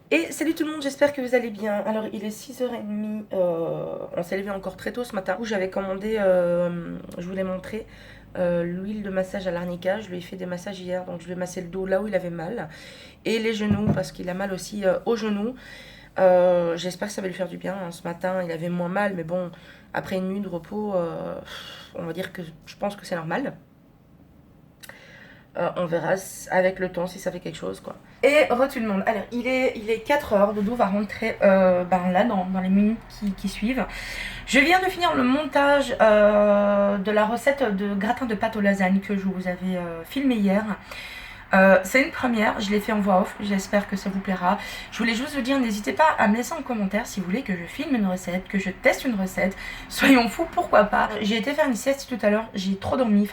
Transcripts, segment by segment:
Et salut tout le monde, j'espère que vous allez bien. Alors il est 6h30, on s'est levé encore très tôt ce matin. J'avais commandé, je vous l'ai montré, l'huile de massage à l'arnica. Je lui ai fait des massages hier, donc je lui ai massé le dos là où il avait mal. Et les genoux, parce qu'il a mal aussi aux genoux. J'espère que ça va lui faire du bien, hein. Ce matin il avait moins mal, mais bon, après une nuit de repos, on va dire que je pense que c'est normal. On verra avec le temps si ça fait quelque chose, quoi. Et re tout le monde. Alors, il est 4h. Dodo va rentrer là, dans les minutes qui suivent. Je viens de finir le montage de la recette de gratin de pâte aux lasagnes que je vous avais filmé hier. C'est une première, je l'ai fait en voix off, j'espère que ça vous plaira. Je voulais juste vous dire, n'hésitez pas à me laisser en commentaire si vous voulez que je filme une recette, que je teste une recette. Soyons fous, pourquoi pas. J'ai été faire une sieste tout à l'heure, j'ai trop dormi.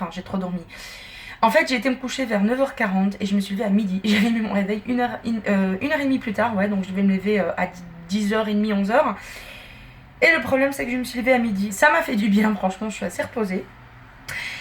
En fait, j'ai été me coucher vers 9h40 et je me suis levée à midi. J'avais mis mon réveil une heure et demie plus tard, ouais, donc je devais me lever à 10h30, 11h. Et le problème, c'est que je me suis levée à midi. Ça m'a fait du bien, franchement, je suis assez reposée.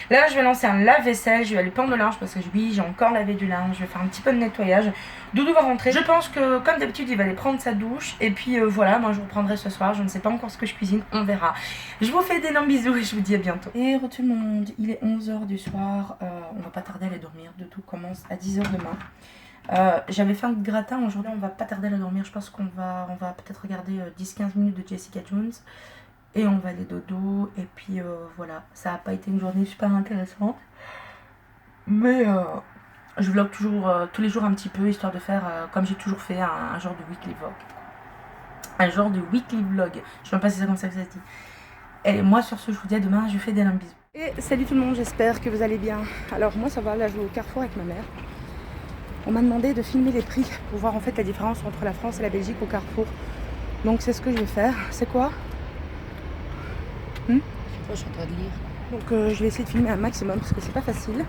Là, je vais lancer un lave-vaisselle, je vais aller prendre le linge parce que oui, j'ai encore lavé du linge, je vais faire un petit peu de nettoyage. Doudou va rentrer. Je pense que, comme d'habitude, il va aller prendre sa douche. Et puis voilà, moi je vous reprendrai ce soir. Je ne sais pas encore ce que je cuisine, on verra. Je vous fais d'énormes bisous et je vous dis à bientôt. Et tout le monde, il est 11h du soir. On va pas tarder à aller dormir. Doudou commence à 10h demain. J'avais fait un gratin aujourd'hui, on va pas tarder à aller dormir. Je pense qu'on va peut-être regarder 10-15 minutes de Jessica Jones. Et on va aller dodo. Et puis voilà, ça n'a pas été une journée super intéressante. Mais je vlog toujours, tous les jours un petit peu, histoire de faire, comme j'ai toujours fait, un genre de weekly vlog. Un genre de weekly vlog. Je ne sais même pas si c'est comme ça que ça se dit. Et moi sur ce, je vous dis à demain, je vous fais des bisous. Et salut tout le monde, j'espère que vous allez bien. Alors moi ça va, là je vais au Carrefour avec ma mère. On m'a demandé de filmer les prix pour voir en fait la différence entre la France et la Belgique au Carrefour. Donc c'est ce que je vais faire. C'est quoi Je suis en train de lire. Donc je vais essayer de filmer un maximum parce que c'est pas facile.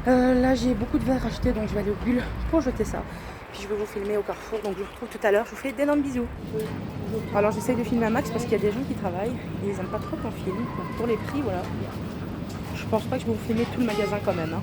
Là j'ai beaucoup de verres achetés, donc je vais aller au Bulle pour jeter ça. Puis je vais vous filmer au Carrefour, donc je vous retrouve tout à l'heure. Je vous fais d'énormes bisous. Alors j'essaye de filmer un max parce qu'il y a des gens qui travaillent et ils aiment pas trop qu'on filme. Donc pour les prix, voilà. Je pense pas que je vais vous filmer tout le magasin quand même, hein.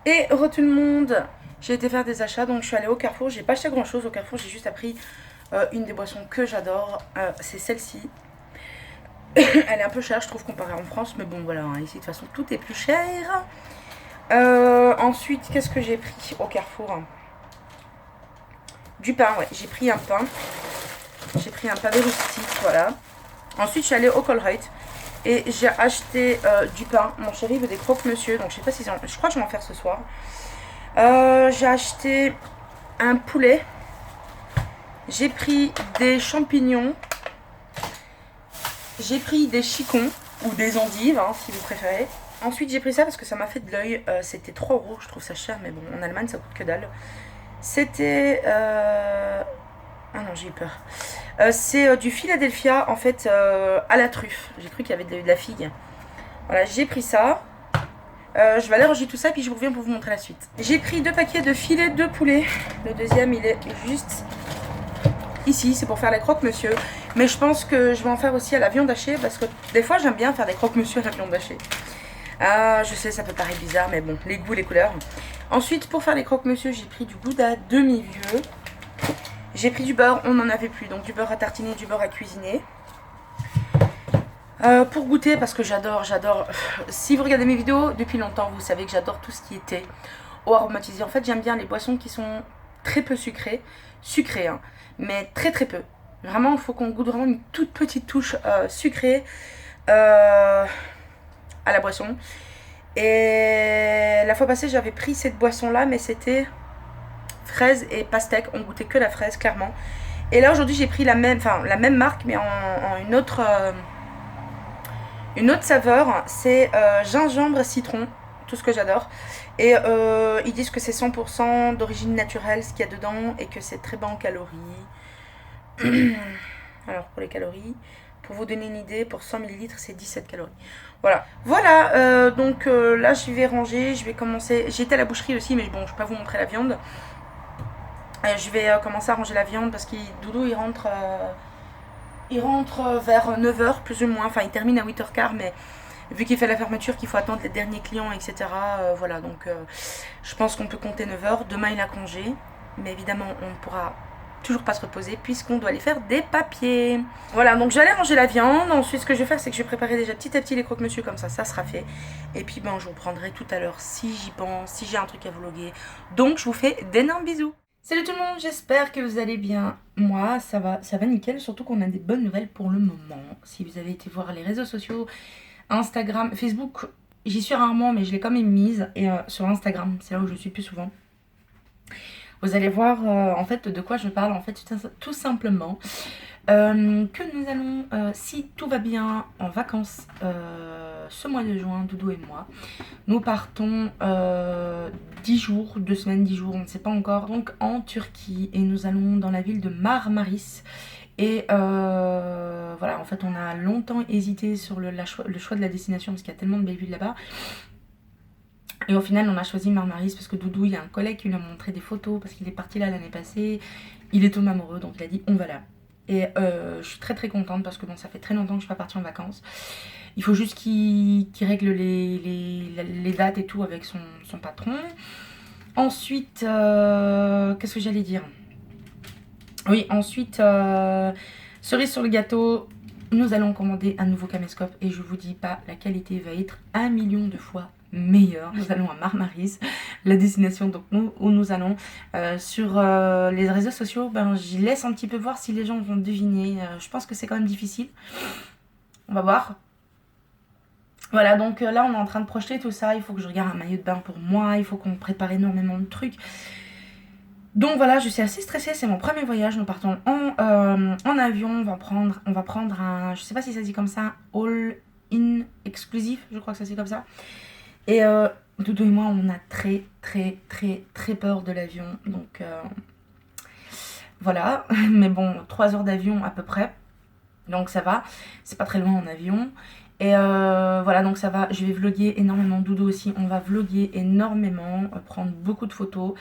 Et re tout le monde, j'ai été faire des achats, donc je suis allée au Carrefour. J'ai pas acheté grand chose au Carrefour, j'ai juste appris une des boissons que j'adore, c'est celle-ci. Elle est un peu chère, je trouve, comparée en France, mais bon, voilà, hein, ici de toute façon tout est plus cher. Ensuite, qu'est-ce que j'ai pris au Carrefour? Du pain, ouais, j'ai pris un pain. J'ai pris un pavé rustique, voilà. Ensuite, je suis allée au Colruyt et j'ai acheté du pain. Mon chéri veut des croque-monsieur, donc je sais pas si je crois que je vais en faire ce soir. J'ai acheté un poulet. J'ai pris des champignons. J'ai pris des chicons ou des endives, hein, si vous préférez. Ensuite, j'ai pris ça parce que ça m'a fait de l'œil. C'était 3 €, je trouve ça cher, mais bon, en Allemagne, ça coûte que dalle. C'était... Ah non, j'ai eu peur. C'est du Philadelphia, en fait, à la truffe. J'ai cru qu'il y avait de la figue. Voilà, j'ai pris ça. Je vais aller ranger tout ça et puis je reviens pour vous montrer la suite. J'ai pris 2 paquets de filets de poulet. Le deuxième, il est juste ici. C'est pour faire les croque-monsieur. Mais je pense que je vais en faire aussi à la viande hachée parce que des fois, j'aime bien faire des croque-monsieur à la viande hachée. Je sais, ça peut paraître bizarre, mais bon, les goûts, les couleurs. Ensuite, pour faire les croque-monsieur, j'ai pris du gouda demi-vieux. J'ai pris du beurre, on n'en avait plus, donc du beurre à tartiner, du beurre à cuisiner. Pour goûter, parce que j'adore. Si vous regardez mes vidéos depuis longtemps, vous savez que j'adore tout ce qui est thé ou aromatisé. En fait, j'aime bien les boissons qui sont très peu sucrées. Sucrées, hein, mais très très peu. Vraiment, il faut qu'on goûte vraiment une toute petite touche sucrée à la boisson. Et la fois passée, j'avais pris cette boisson-là, mais c'était fraise et pastèque. On goûtait que la fraise, clairement. Et là, aujourd'hui, j'ai pris la même marque, mais en une autre saveur. C'est gingembre citron, tout ce que j'adore. Et ils disent que c'est 100% d'origine naturelle ce qu'il y a dedans et que c'est très bas en calories. Alors, pour les calories, pour vous donner une idée, pour 100 ml, c'est 17 calories. Voilà, donc là, je vais ranger, je vais commencer. J'étais à la boucherie aussi, mais bon, je ne vais pas vous montrer la viande. Je vais commencer à ranger la viande parce que Doudou, il rentre vers 9 h plus ou moins. Enfin, il termine à 8 h 15, mais vu qu'il fait la fermeture, qu'il faut attendre les derniers clients, etc. Voilà, donc je pense qu'on peut compter 9 h. Demain, il a congé, mais évidemment, on ne pourra toujours pas se reposer puisqu'on doit aller faire des papiers. Voilà, donc j'allais ranger la viande. Ensuite, ce que je vais faire, c'est que je vais préparer déjà petit à petit les croque-monsieur, comme ça sera fait. Et puis, ben, je vous prendrai tout à l'heure si j'y pense, si j'ai un truc à vlogger. Donc, je vous fais d'énormes bisous. Salut tout le monde, j'espère que vous allez bien. Moi, ça va nickel, surtout qu'on a des bonnes nouvelles pour le moment. Si vous avez été voir les réseaux sociaux, Instagram, Facebook, j'y suis rarement, mais je l'ai quand même mise. Et sur Instagram, c'est là où je suis le plus souvent. Vous allez voir en fait de quoi je parle, en fait tout simplement. Que nous allons, si tout va bien, en vacances ce mois de juin, Doudou et moi. Nous partons 10 jours, 2 semaines, 10 jours, on ne sait pas encore. Donc en Turquie, et nous allons dans la ville de Marmaris. Et voilà, en fait on a longtemps hésité sur le choix de la destination parce qu'il y a tellement de belles villes là-bas. Et au final, on a choisi Marmaris parce que Doudou, il y a un collègue qui lui a montré des photos parce qu'il est parti là l'année passée. Il est tombé amoureux, donc il a dit on va là. Et je suis très très contente parce que bon, ça fait très longtemps que je suis pas partie en vacances. Il faut juste qu'il règle les dates et tout avec son patron. Ensuite, qu'est-ce que j'allais dire? Oui, ensuite, cerise sur le gâteau, nous allons commander un nouveau caméscope. Et je vous dis pas, la qualité va être 1 million de fois meilleure. Nous allons à Marmaris, la destination donc où nous allons. Sur les réseaux sociaux, ben, j'y laisse un petit peu voir si les gens vont deviner. Je pense que c'est quand même difficile. On va voir. Voilà, donc là on est en train de projeter tout ça. Il faut que je regarde un maillot de bain pour moi. Il faut qu'on prépare énormément de trucs. Donc voilà, je suis assez stressée, c'est mon premier voyage. Nous partons en avion. On va prendre un, je sais pas si ça se dit comme ça, all-in exclusif, je crois que ça se dit comme ça. Et Doudou et moi, on a très très très très peur de l'avion. Donc voilà, mais bon, 3 heures d'avion à peu près. Donc ça va, c'est pas très loin en avion. Et voilà, donc ça va, je vais vlogger énormément. Doudou aussi, on va vlogger énormément, prendre beaucoup de photos.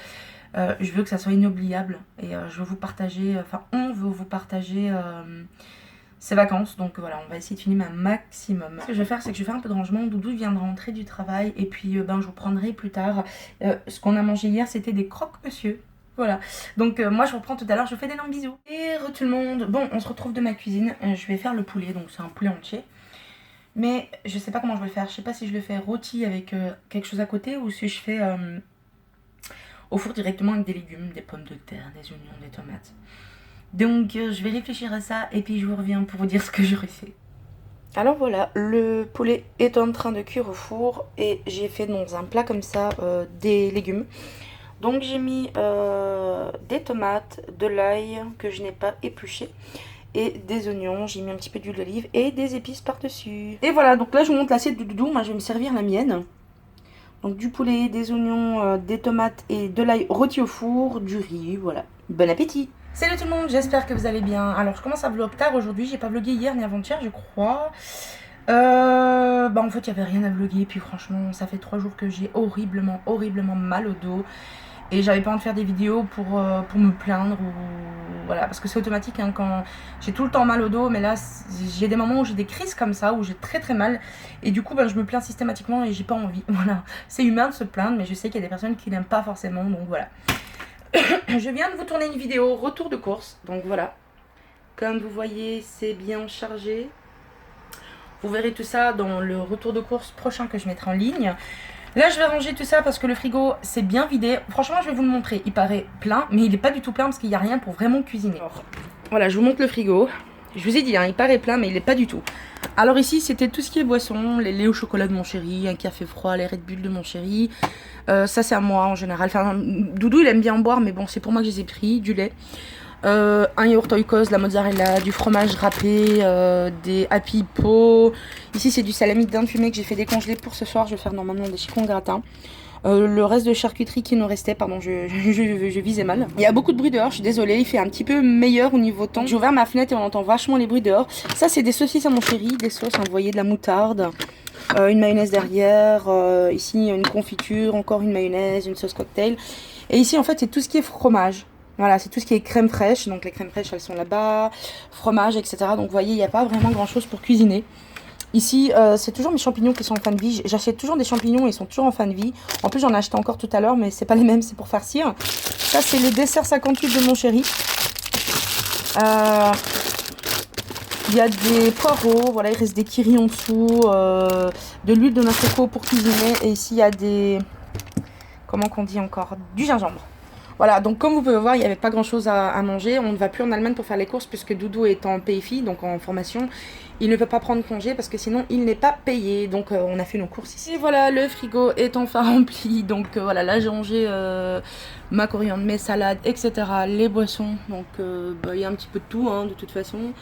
Je veux que ça soit inoubliable. Et je veux vous partager, enfin on veut vous partager ses vacances. Donc voilà, on va essayer de filmer un maximum. Ce que je vais faire, c'est que je vais faire un peu de rangement. Doudou vient de rentrer du travail et puis je vous prendrai plus tard. Ce qu'on a mangé hier, c'était des croque-monsieur. Voilà, donc moi je reprends tout à l'heure, je vous fais d'énormes bisous. Et tout le monde, bon on se retrouve de ma cuisine, je vais faire le poulet, donc c'est un poulet entier. Mais je sais pas comment je vais le faire, je sais pas si je le fais rôti avec quelque chose à côté ou si je fais au four directement avec des légumes, des pommes de terre, des oignons, des tomates. Donc je vais réfléchir à ça et puis je vous reviens pour vous dire ce que j'aurais fait. Alors voilà, le poulet est en train de cuire au four et j'ai fait dans un plat comme ça des légumes. Donc j'ai mis des tomates, de l'ail que je n'ai pas épluché et des oignons. J'ai mis un petit peu d'huile d'olive et des épices par-dessus. Et voilà, donc là je vous montre l'assiette de Doudou. Moi je vais me servir la mienne. Donc du poulet, des oignons, des tomates et de l'ail rôti au four, du riz, voilà. Bon appétit! Salut tout le monde, j'espère que vous allez bien. Alors je commence à vlog tard aujourd'hui, j'ai pas vlogué hier ni avant-hier je crois. En fait il n'y avait rien à vlogger, puis franchement ça fait 3 jours que j'ai horriblement mal au dos. Et j'avais pas envie de faire des vidéos pour me plaindre ou voilà, parce que c'est automatique hein, quand j'ai tout le temps mal au dos, mais là j'ai des moments où j'ai des crises comme ça, où j'ai très mal et du coup je me plains systématiquement et j'ai pas envie, voilà. C'est humain de se plaindre, mais je sais qu'il y a des personnes qui n'aiment pas forcément, donc voilà. Je viens de vous tourner une vidéo retour de course, donc voilà. Comme vous voyez c'est bien chargé. Vous verrez tout ça dans le retour de course prochain que je mettrai en ligne. Là je vais ranger tout ça parce que le frigo c'est bien vidé. Franchement je vais vous le montrer, il paraît plein mais il n'est pas du tout plein parce qu'il n'y a rien pour vraiment cuisiner. Alors, voilà, je vous montre le frigo. Je vous ai dit hein, il paraît plein mais il n'est pas du tout. Alors ici c'était tout ce qui est boisson, les laits au chocolat de mon chéri, un café froid, les Red Bull de mon chéri. Ça c'est à moi en général. Enfin, Doudou il aime bien en boire mais bon c'est pour moi que je les ai pris, du lait. Un yaourt oikos, de la mozzarella, du fromage râpé, des happy po. Ici c'est du salami de dinde fumée que j'ai fait décongeler pour ce soir. Je vais faire normalement des chicons gratins. Le reste de charcuterie qui nous restait, pardon je visais mal. Il y a beaucoup de bruit dehors, je suis désolée, il fait un petit peu meilleur au niveau temps. J'ai ouvert ma fenêtre et on entend vachement les bruits dehors. Ça c'est des saucisses à mon chéri, des sauces, vous voyez, de la moutarde. Une mayonnaise derrière, ici une confiture, encore une mayonnaise, une sauce cocktail. Et ici en fait c'est tout ce qui est fromage. Voilà, c'est tout ce qui est crème fraîche, donc les crèmes fraîches elles sont là-bas, fromage, etc. Donc vous voyez, il n'y a pas vraiment grand-chose pour cuisiner. Ici, c'est toujours mes champignons qui sont en fin de vie. J'achète toujours des champignons, ils sont toujours en fin de vie. En plus, j'en ai acheté encore tout à l'heure, mais c'est pas les mêmes, c'est pour farcir. Ça, c'est le dessert 58 de mon chéri. Il y a des poireaux, voilà, il reste des kiris en dessous, de l'huile de notre coco pour cuisiner. Et ici, il y a des... Comment qu'on dit encore? Du gingembre. Voilà, donc comme vous pouvez voir, il n'y avait pas grand chose à manger. On ne va plus en Allemagne pour faire les courses puisque Doudou est en PFI, donc en formation. Il ne peut pas prendre congé parce que sinon il n'est pas payé. Donc on a fait nos courses ici. Et voilà, le frigo est enfin rempli. Donc voilà, là j'ai rangé ma coriandre, mes salades, etc. Les boissons. Donc il y a un petit peu de tout hein, de toute façon.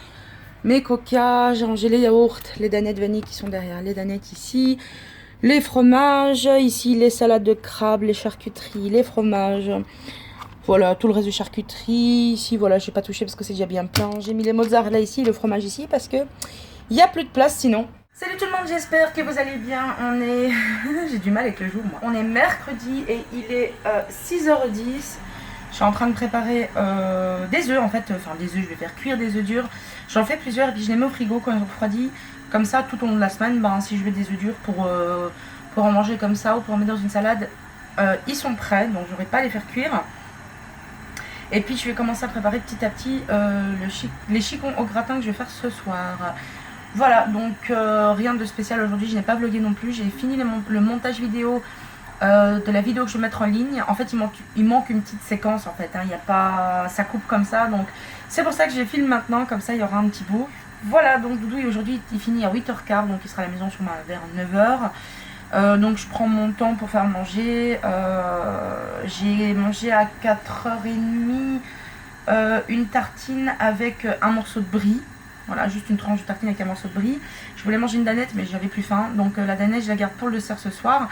Mes coca, j'ai rangé les yaourts, les danettes vanille qui sont derrière, les danettes ici. Les fromages, ici les salades de crabe, les charcuteries, les fromages. Voilà, tout le reste de charcuterie. Ici, voilà, je n'ai pas touché parce que c'est déjà bien plein. J'ai mis les mozzarella ici, le fromage ici parce que il n'y a plus de place sinon. Salut tout le monde, j'espère que vous allez bien. On est... J'ai du mal avec le jour, moi. On est mercredi et il est 6h10. Je suis en train de préparer des œufs en fait. Enfin, des œufs, je vais faire cuire des œufs durs. J'en fais plusieurs et puis je les mets au frigo quand ils refroidissent. Comme ça, tout au long de la semaine, si je veux des œufs durs pour en manger comme ça ou pour en mettre dans une salade, ils sont prêts. Donc, j'aurai pas à les faire cuire. Et puis je vais commencer à préparer petit à petit les chicons au gratin que je vais faire ce soir. Voilà, donc rien de spécial aujourd'hui, je n'ai pas vlogué non plus. J'ai fini le montage vidéo de la vidéo que je vais mettre en ligne. En fait il manque une petite séquence en fait, hein. Il y a pas, ça coupe comme ça. Donc c'est pour ça que je les filme maintenant, comme ça il y aura un petit bout. Voilà, donc Doudou aujourd'hui il finit à 8h15, donc il sera à la maison sûrement vers 9h. Donc je prends mon temps pour faire manger. J'ai mangé à 4h30 une tartine avec un morceau de brie. Voilà, juste une tranche de tartine avec un morceau de brie. Je voulais manger une danette mais j'avais plus faim. Donc la danette je la garde pour le dessert ce soir.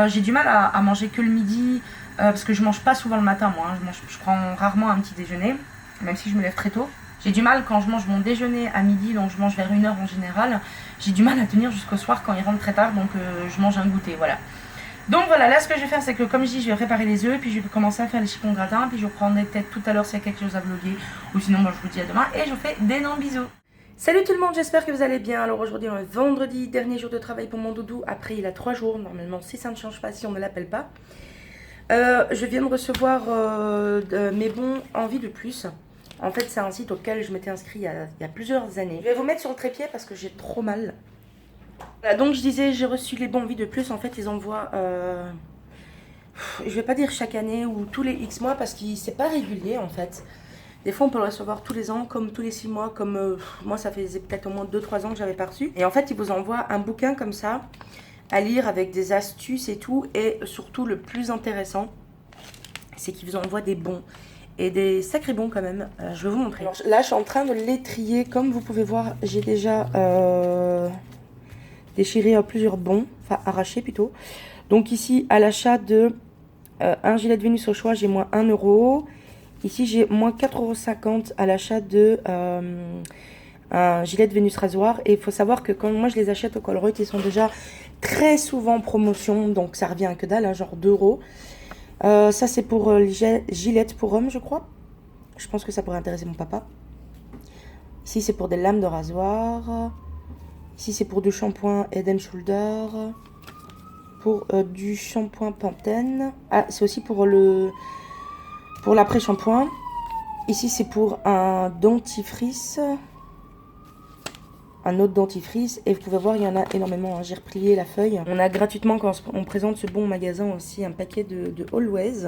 J'ai du mal à manger que le midi parce que je mange pas souvent le matin moi. Hein. Je prends rarement un petit déjeuner, même si je me lève très tôt. J'ai du mal quand je mange mon déjeuner à midi, donc je mange vers 1h en général. J'ai du mal à tenir jusqu'au soir quand il rentre très tard, donc je mange un goûter, voilà. Donc voilà, là ce que je vais faire, c'est que comme je dis, je vais préparer les œufs, puis je vais commencer à faire les chicons gratins, puis je reprendrai peut-être tout à l'heure s'il y a quelque chose à vlogger, ou sinon moi je vous dis à demain, et je vous fais d'énormes bisous. Salut tout le monde, j'espère que vous allez bien. Alors aujourd'hui on est vendredi, dernier jour de travail pour mon doudou. Après il a 3 jours, normalement si ça ne change pas, si on ne l'appelle pas. Je viens de recevoir mes bons envie de plus. En fait c'est un site auquel je m'étais inscrit il y a plusieurs années. Je vais vous mettre sur le trépied parce que j'ai trop mal. Voilà, donc je disais j'ai reçu les bons envies de plus. En fait ils envoient, je vais pas dire chaque année ou tous les X mois parce que c'est pas régulier en fait. Des fois, on peut le recevoir tous les ans, comme tous les 6 mois, comme moi, ça faisait peut-être au moins 2-3 ans que j'avais pas reçu. Et en fait, ils vous envoient un bouquin comme ça, à lire avec des astuces et tout. Et surtout, le plus intéressant, c'est qu'ils vous envoient des bons. Et des sacrés bons quand même. Je vais vous montrer. Alors, là, je suis en train de les trier. Comme vous pouvez voir, j'ai déjà déchiré plusieurs bons, enfin arraché plutôt. Donc ici, à l'achat de un gilet de Vénus au choix, j'ai moins 1 euro. Ici, j'ai moins 4,50 € à l'achat de un gilet de Vénus rasoir. Et il faut savoir que quand moi je les achète au Colruyt, ils sont déjà très souvent en promotion. Donc ça revient à que dalle, hein, genre 2 €. Ça, c'est pour les gilettes pour hommes, je crois. Je pense que ça pourrait intéresser mon papa. Ici, c'est pour des lames de rasoir. Ici, c'est pour du shampoing Head & Shoulder. Pour du shampoing Pantene. Ah, c'est aussi pour l'après-shampoing. Ici, c'est pour un dentifrice. Un autre dentifrice. Et vous pouvez voir, il y en a énormément. Hein. J'ai replié la feuille. On a gratuitement, quand on présente ce bon magasin aussi, un paquet de Always.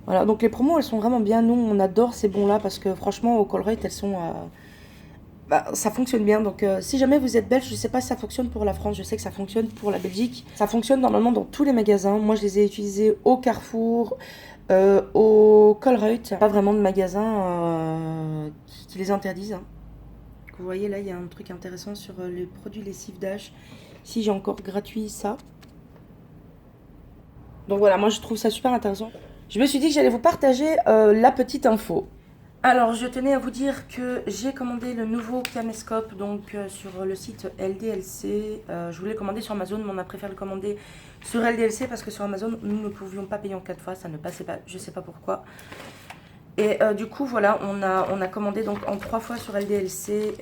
Voilà, donc les promos, elles sont vraiment bien. Nous, on adore ces bons-là parce que franchement, au Colruyt, elles sont... ça fonctionne bien. Donc, si jamais vous êtes belge, je ne sais pas si ça fonctionne pour la France. Je sais que ça fonctionne pour la Belgique. Ça fonctionne normalement dans tous les magasins. Moi, je les ai utilisés au Carrefour... au Colruyt, pas vraiment de magasin qui les interdisent. Hein. Vous voyez là, il y a un truc intéressant sur les produits lessives d'H. Si j'ai encore gratuit ça. Donc voilà, moi je trouve ça super intéressant. Je me suis dit que j'allais vous partager la petite info. Alors, je tenais à vous dire que j'ai commandé le nouveau caméscope donc sur le site LDLC. Je voulais le commander sur Amazon, mais on a préféré le commander sur LDLC parce que sur Amazon, nous ne pouvions pas payer en 4 fois, ça ne passait pas, je sais pas pourquoi. Et du coup, voilà, on a commandé donc en 3 fois sur LDLC.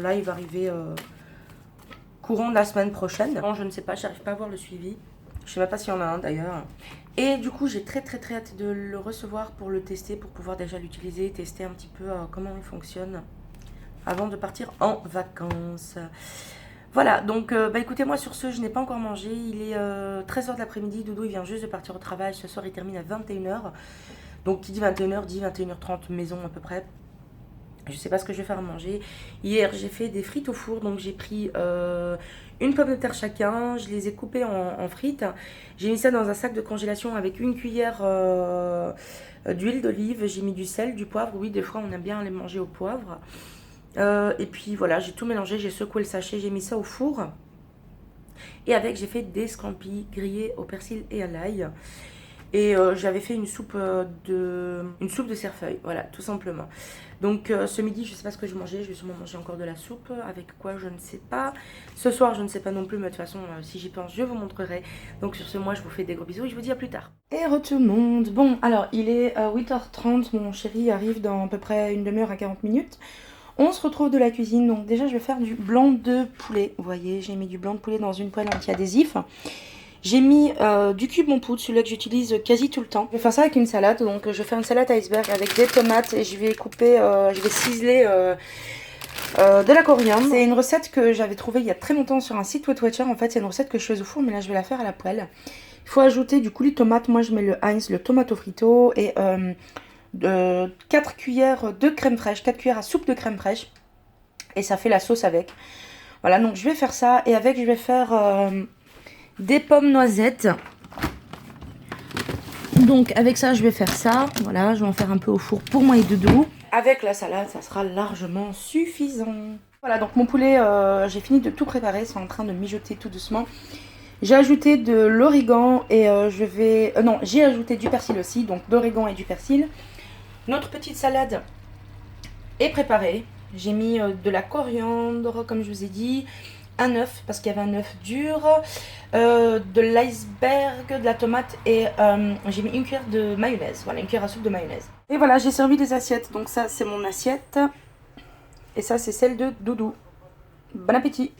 Là, il va arriver courant de la semaine prochaine. Bon, je ne sais pas, j'arrive pas à voir le suivi. Je sais même pas s'il y en a un d'ailleurs. Et du coup, j'ai très hâte de le recevoir pour le tester, pour pouvoir déjà l'utiliser, tester un petit peu comment il fonctionne avant de partir en vacances. Voilà, donc écoutez, moi sur ce, je n'ai pas encore mangé. Il est 13 h de l'après-midi. Doudou, il vient juste de partir au travail. Ce soir, il termine à 21 h. Donc, qui dit 21 h dit 21 h 30 maison à peu près. Je sais pas ce que je vais faire à manger. Hier, j'ai fait des frites au four. Donc, j'ai pris une pomme de terre chacun. Je les ai coupées en frites. J'ai mis ça dans un sac de congélation avec une cuillère d'huile d'olive. J'ai mis du sel, du poivre. Oui, des fois, on aime bien les manger au poivre. Et puis, voilà, j'ai tout mélangé. J'ai secoué le sachet. J'ai mis ça au four. Et avec, j'ai fait des scampi grillés au persil et à l'ail. Et j'avais fait une soupe de cerfeuil, voilà, tout simplement. Donc ce midi, je ne sais pas ce que je mangeais, je vais sûrement manger encore de la soupe. Avec quoi, je ne sais pas. Ce soir, je ne sais pas non plus, mais de toute façon, si j'y pense, je vous montrerai. Donc sur ce, moi, je vous fais des gros bisous et je vous dis à plus tard. Et re tout le monde. Bon, alors, il est 8 h 30, mon chéri arrive dans à peu près une demi-heure à 40 minutes. On se retrouve de la cuisine, donc déjà, je vais faire du blanc de poulet. Vous voyez, j'ai mis du blanc de poulet dans une poêle anti-adhésif. J'ai mis du cube en poudre, celui-là que j'utilise quasi tout le temps. Je vais faire ça avec une salade, donc je vais faire une salade iceberg avec des tomates et je vais couper, je vais ciseler de la coriandre. C'est une recette que j'avais trouvée il y a très longtemps sur un site Weight Watcher. En fait, c'est une recette que je fais au four, mais là je vais la faire à la poêle. Il faut ajouter du coulis de tomate. Moi je mets le Heinz, le tomato frito et 4 cuillères de crème fraîche, 4 cuillères à soupe de crème fraîche. Et ça fait la sauce avec. Voilà, donc je vais faire ça et avec je vais faire... des pommes noisettes. Donc avec ça je vais faire ça. Voilà, je vais en faire un peu au four pour moi et Doudou. Avec la salade ça sera largement suffisant. Voilà, donc mon poulet, j'ai fini de tout préparer. C'est en train de mijoter tout doucement. J'ai ajouté de l'origan et je vais... non, j'ai ajouté du persil aussi. Donc d'origan et du persil. Notre petite salade est préparée. J'ai mis de la coriandre comme je vous ai dit. Un œuf parce qu'il y avait un œuf dur, de l'iceberg, de la tomate et j'ai mis une cuillère de mayonnaise, voilà, une cuillère à soupe de mayonnaise. Et voilà, j'ai servi des assiettes, donc ça c'est mon assiette. Et ça, c'est celle de Doudou. Bon appétit!